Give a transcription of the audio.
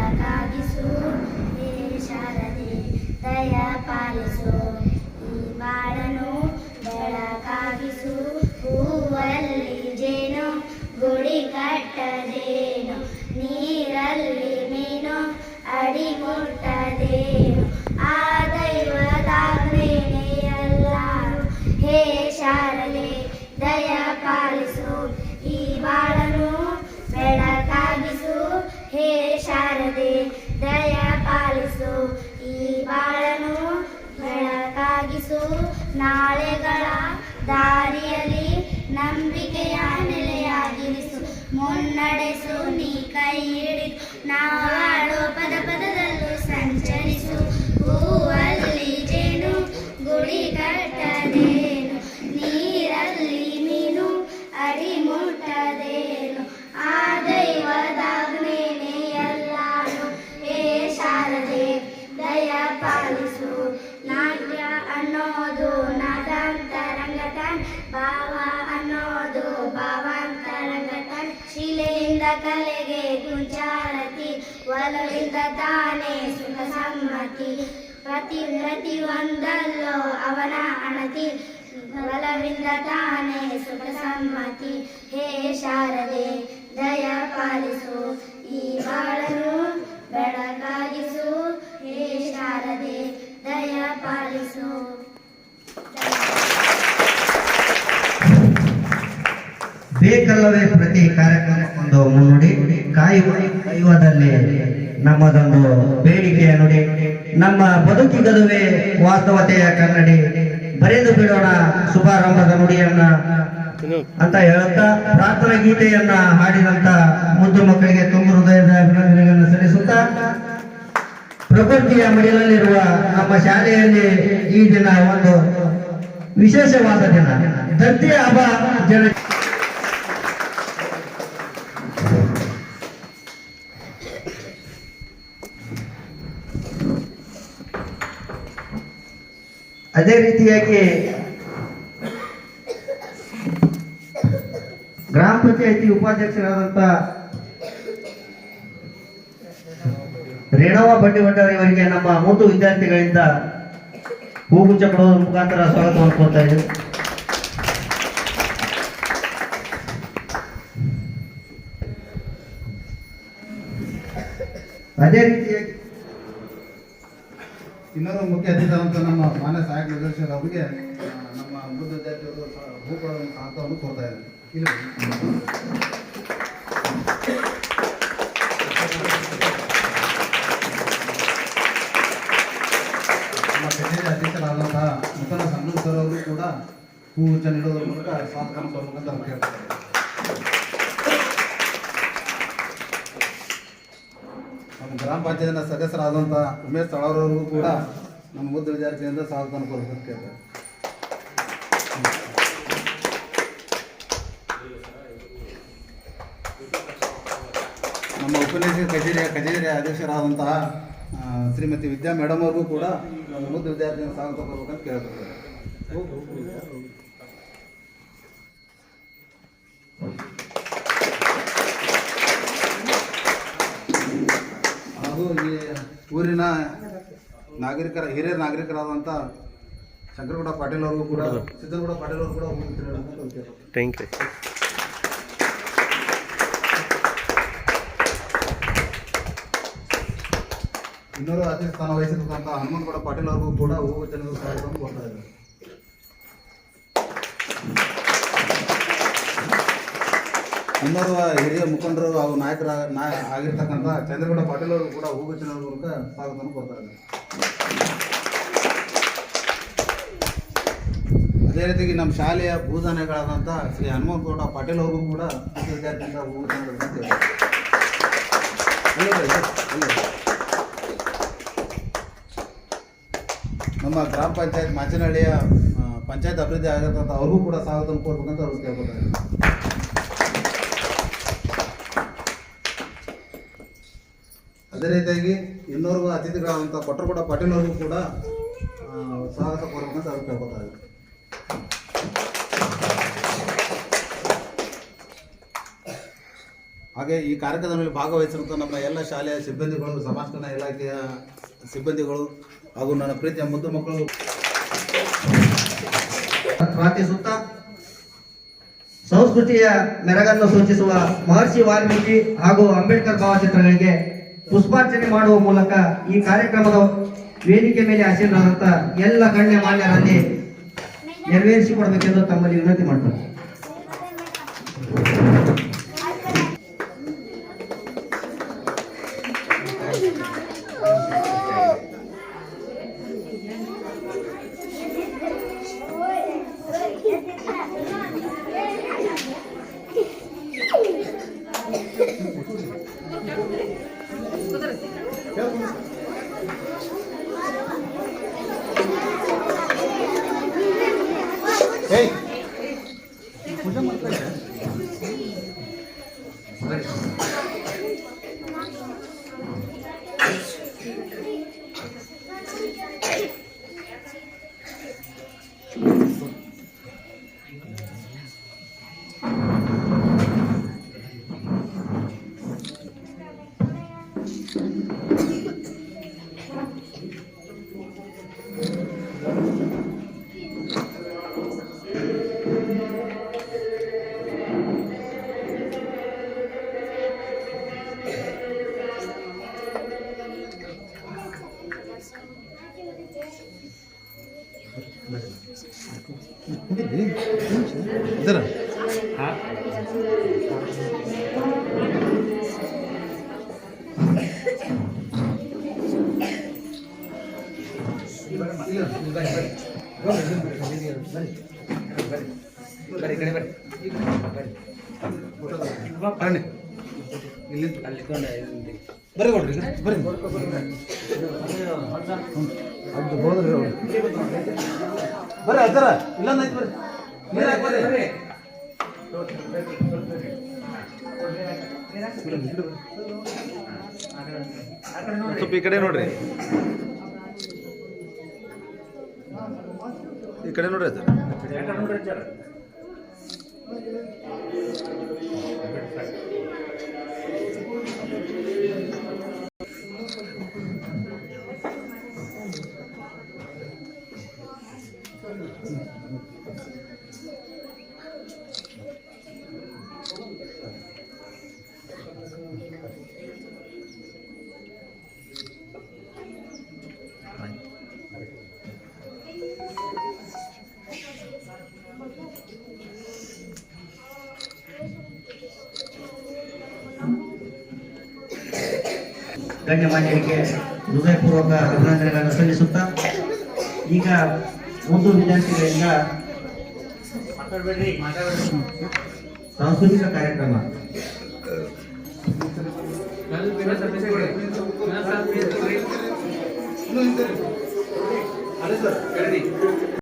ಬೆಳಕಾಗಿಸು ಹೇ ಶಾರದೆ ದಯ ಪಾಲಿಸು ಈ ಬಾಳನು ಬೆಳಕಾಗಿಸು ಹೂವಲ್ಲಿ ಜೇನು ಗುಡಿ ಕಟ್ಟದೇನು ನೀರಲ್ಲಿ ಮೀನು ಅಡಿ ಮುಟ್ಟದೇನು ಆ ದೈವದಾಜ್ಞೆನೇ ಎಲ್ಲಾರು ಹೇ ಶಾರದೆ ದಯ ಪಾಲಿಸು ಈ ಬಾಳನು ಬೆಳಕಾಗಿಸು ಹೇ ಶಾರದೆ ದಯ ಪಾಲಿಸು ಈ ಬಾಳನು ಬೆಳಕಾಗಿಸು ನಾಳೆಗಳ ದಾರಿಯಲ್ಲಿ ನಂಬಿಕೆಯ ನೆಲೆಯಾಗಿರಿಸು ಮುನ್ನಡೆಸು ನೀ ಕೈ ಹಿಡಿದು ನಾವಾಡೋ ಪದ ಪದದಲ್ಲೂ ಸಂಚರಿಸು ಹೂವಲ್ಲಿ ಜೇನು ಗುಡಿ ಕಟ್ಟದೇನು ನೀರಲ್ಲಿ ಮೀನು ಅಡಿ ಮುಟ್ಟದೇನು ಆ ದೈವದಾಜ್ಞೆನೇ ಎಲ್ಲಾನು ಹೇ ಶಾರದೆ ದಯ ಪಾಲಿಸು ನಾಟ್ಯ ಅನ್ನೋದು ನಾದಾಂತರಂಗತನ್ ಭಾವ ಅನ್ನೋದು ಭಾವಾಂತರಂಗತನ್ ಶಿಲೆಯಿಂದ ಕಲೆಗೆ ಕುಂಚಾರತಿ ಒಲವಿಂದ ತಾನೇ ಸುಖ ಸಮ್ಮತಿ ಪ್ರತಿ ಒಂದಲ್ಲೋ ಅವನ ಅಣತಿ ಒಲವಿಂದ ತಾನೇ ಸುಖ ಸಮ್ಮತಿ ಹೇ ಶಾರದೆ ದಯ ಪಾಲಿಸು ಈ ಬಾಳನು ಬೆಳಕಾಗಿಸು ಹೇ ಶಾರದೆ ದಯ ಪಾಲಿಸು. ಬೇಕಲ್ಲವೇ ಪ್ರತಿ ಕಾರ್ಯಕ್ರಮಕ್ಕೊಂದು ಮುನ್ನುಡಿ ಕಾಯುವದಲ್ಲಿ ನಮ್ಮದೊಂದು ಬೇಡಿಕೆಯ ನುಡಿ ನಮ್ಮ ಬದುಕಿಗದುವೆ ವಾಸ್ತವತೆಯ ಕನ್ನಡಿ ಬರೆದು ಬಿಡೋಣ ಶುಭಾರಂಭದ ನುಡಿಯನ್ನ ಅಂತ ಹೇಳುತ್ತಾ ಪ್ರಾರ್ಥನಾ ಗೀತೆಯನ್ನ ಹಾಡಿದಂತ ಮುದ್ದು ಮಕ್ಕಳಿಗೆ ತುಂಬ ಹೃದಯದ ಅಭಿನಂದನೆಗಳನ್ನು ಸಲ್ಲಿಸುತ್ತಾ ಪ್ರಕೃತಿಯ ಮಡಿಲಲ್ಲಿರುವ ನಮ್ಮ ಶಾಲೆಯಲ್ಲಿ ಈ ದಿನ ಒಂದು ವಿಶೇಷವಾದ ದಿನ ದತ್ತಿ ಹಬ್ಬ ಜನ ಅದೇ ರೀತಿಯಾಗಿ ಗ್ರಾಮ ಪಂಚಾಯತಿ ಉಪಾಧ್ಯಕ್ಷರಾದಂತ ರೇಣವ ಬಂಡಿವಂಡರ್ ಇವರಿಗೆ ನಮ್ಮ ಮೂರು ವಿದ್ಯಾರ್ಥಿಗಳಿಂದ ಹೂಗುಚ್ಚ ಕೊಡುವುದರ ಮುಖಾಂತರ ಸ್ವಾಗತವನ್ನು ಕೋರ್ತಾ ಇದ್ದೇವೆ. ಅದೇ ರೀತಿಯಾಗಿ ಇನ್ನೊಂದು ಮುಖ್ಯ ಅತಿಥಿಯಾದಂಥ ನಮ್ಮ ಮಾನ್ಯ ಸಹಾಯಕ ನಿರ್ದೇಶಕರು ಅವರಿಗೆ ನಮ್ಮ ಮೂರು ವಿದ್ಯಾರ್ಥಿಗಳು ಹೂ ಕೊಡುವ ಸಾಂತ್ವವನ್ನು ಕೋರ್ತಾ ಇದ್ದಾರೆ. ನಮ್ಮ ಕಚೇರಿ ಅಧ್ಯಕ್ಷರಾದಂತಹ ನೂತನ ಸಂಗೀತ ಸರ್ ಅವರು ಕೂಡ ಹೂಗುಚ್ಚ ನೀಡೋದ್ರ ಮೂಲಕ ಸ್ವಾಗತವನ್ನು ಕೋರಬೇಕಂತ ನಾವು ಕೇಳ್ತಾರೆ. ನಮ್ಮ ಗ್ರಾಮ ಪಂಚಾಯತಿನ ಸದಸ್ಯರಾದಂಥ ಉಮೇಶ್ ತಳವರವರಿಗೂ ಕೂಡ ನಮ್ಮ ಮುದ್ದು ವಿದ್ಯಾರ್ಥಿಯಿಂದ ಸ್ವಾಗತವನ್ನು ಕೋರಬೇಕಂತ ಕೇಳ್ತಾರೆ. ನಮ್ಮ ಉಪನ್ಯಾಸ ಕಚೇರಿಯ ಅಧ್ಯಕ್ಷರಾದಂತಹ ಶ್ರೀಮತಿ ವಿದ್ಯಾ ಮೇಡಮ್ ಅವ್ರಿಗೂ ಕೂಡ ನಮ್ಮ ಮುದ್ದು ವಿದ್ಯಾರ್ಥಿಯಿಂದ ಸ್ವಾಗತ ಕೋರಬೇಕಂತ ಕೇಳ್ತಾರೆ. ಹಾಗೂ ಈ ಊರಿನ ಹಿರಿಯ ನಾಗರಿಕರಾದಂಥ ಶಂಕರಗೌಡ ಪಾಟೀಲ್ ಅವ್ರಿಗೂ ಕೂಡ ಸಿದ್ದನಗೌಡ ಪಾಟೀಲ್ ಅವರು ಕೂಡ ಥ್ಯಾಂಕ್ ಯು. ಇನ್ನೂರು ಅಧ್ಯಕ್ಷ ಸ್ಥಾನ ವಹಿಸಿರ್ತಕ್ಕಂಥ ಹನುಮಂತಗೌಡ ಪಾಟೀಲ್ ಅವ್ರಿಗೂ ಕೂಡ ಹೂಗುಚ್ಚ ಸ್ವಾಗತವನ್ನು ಕೊಡ್ತಾ ಇದ್ದಾರೆ. ಇನ್ನೋರ್ವ ಹಿರಿಯ ಮುಖಂಡರು ಹಾಗೂ ಆಗಿರ್ತಕ್ಕಂಥ ಚಂದ್ರಗೌಡ ಪಾಟೀಲ್ ಅವರು ಕೂಡ ಹೂಗುಚ್ಚಿನ ಮೂಲಕ ಸ್ವಾಗತವನ್ನು ಕೊಡ್ತಾರೆ. ಅದೇ ರೀತಿಯಾಗಿ ನಮ್ಮ ಶಾಲೆಯ ಭೂದಾನಿಗಳಾದಂಥ ಶ್ರೀ ಹನುಮಂತಗೌಡ ಪಾಟೀಲ್ ಅವ್ರಿಗೂ ಕೂಡ ವಿದ್ಯಾರ್ಥಿಯಿಂದ ಹೂಗುಚ್ಚಿನ ನಮ್ಮ ಗ್ರಾಮ ಪಂಚಾಯತ್ ಮಾಚನಹಳ್ಳಿಯ ಪಂಚಾಯತ್ ಅಭಿವೃದ್ಧಿ ಆಗಿರ್ತಂಥ ಅವ್ರಿಗೂ ಕೂಡ ಸ್ವಾಗತವನ್ನು ಕೊಡ್ಬೇಕಂತ ಅವ್ರು ಕೇಳ್ಕೊತಾರೆ. ಅದೇ ರೀತಿಯಾಗಿ ಇನ್ನೋರ್ವ ಅತಿಥಿಗಳಾದಂಥ ಕೊಟ್ಟರಗೌಡ ಪಾಟೀಲ್ ಅವ್ರಿಗೂ ಕೂಡ ಸ್ವಾಗತ ಕೊಡ್ಬೇಕಂತ ಅವ್ರು ಕೇಳ್ಕೊತಾರೆ. ಹಾಗೆ ಈ ಕಾರ್ಯಕ್ರಮದಲ್ಲಿ ಭಾಗವಹಿಸಿರುವಂಥ ನಮ್ಮ ಎಲ್ಲ ಶಾಲೆಯ ಸಿಬ್ಬಂದಿಗಳು, ಸಮಾಜ ಕಲ್ಯಾಣ ಇಲಾಖೆಯ ಸಿಬ್ಬಂದಿಗಳು ಹಾಗೂ ನನ್ನ ಪ್ರೀತಿಯ ಮುದ್ದು ಮಕ್ಕಳು ಪ್ರಾರ್ಥಿಸುತ್ತಾ ಸಂಸ್ಕೃತಿಯ ಮೆರಗನ್ನು ಸೂಚಿಸುವ ಮಹರ್ಷಿ ವಾಲ್ಮೀಕಿ ಹಾಗೂ ಅಂಬೇಡ್ಕರ್ ಭಾವಚಿತ್ರಗಳಿಗೆ ಪುಷ್ಪಾರ್ಚನೆ ಮಾಡುವ ಮೂಲಕ ಈ ಕಾರ್ಯಕ್ರಮದ ವೇದಿಕೆ ಮೇಲೆ ಆಸೀನರಾದಂಥ ಎಲ್ಲ ಗಣ್ಯ ಮಾನ್ಯರಲ್ಲಿ ನೆರವೇರಿಸಿಕೊಡಬೇಕೆಂದು ತಮ್ಮಲ್ಲಿ ವಿನಂತಿ ಮಾಡ್ತಾರೆ. ಏಯ್ ಇದರ ಬನ್ನಿ ಇಲ್ಲಿ ಬರ್ರಿ ಕೊಡ್ರಿ ಬರ್ರಿ ಅದು ಹೋದ್ರಿ ಅವ್ರು ಬರ್ರಿ ಅದರ ಇಲ್ಲೊಂದು ಐತಿ ಬರ್ರಿ ನೀರು ಹಾಕಿ ಬರ್ರಿ ಸ್ವಲ್ಪ ಈ ಕಡೆ ನೋಡ್ರಿ, ಈ ಕಡೆ ನೋಡ್ರಿ ಸರ್. ಗಣ್ಯಮಾನ್ಯರಿಗೆ ಹೃದಯಪೂರ್ವಕ ಅಭಿನಂದನೆಗಳನ್ನು ಸಲ್ಲಿಸುತ್ತಾ ಈಗ ಒಂದು ವಿದ್ಯಾರ್ಥಿಗಳಿಂದ ಸಾಂಸ್ಕೃತಿಕ ಕಾರ್ಯಕ್ರಮ ಅದೇ ಸರ್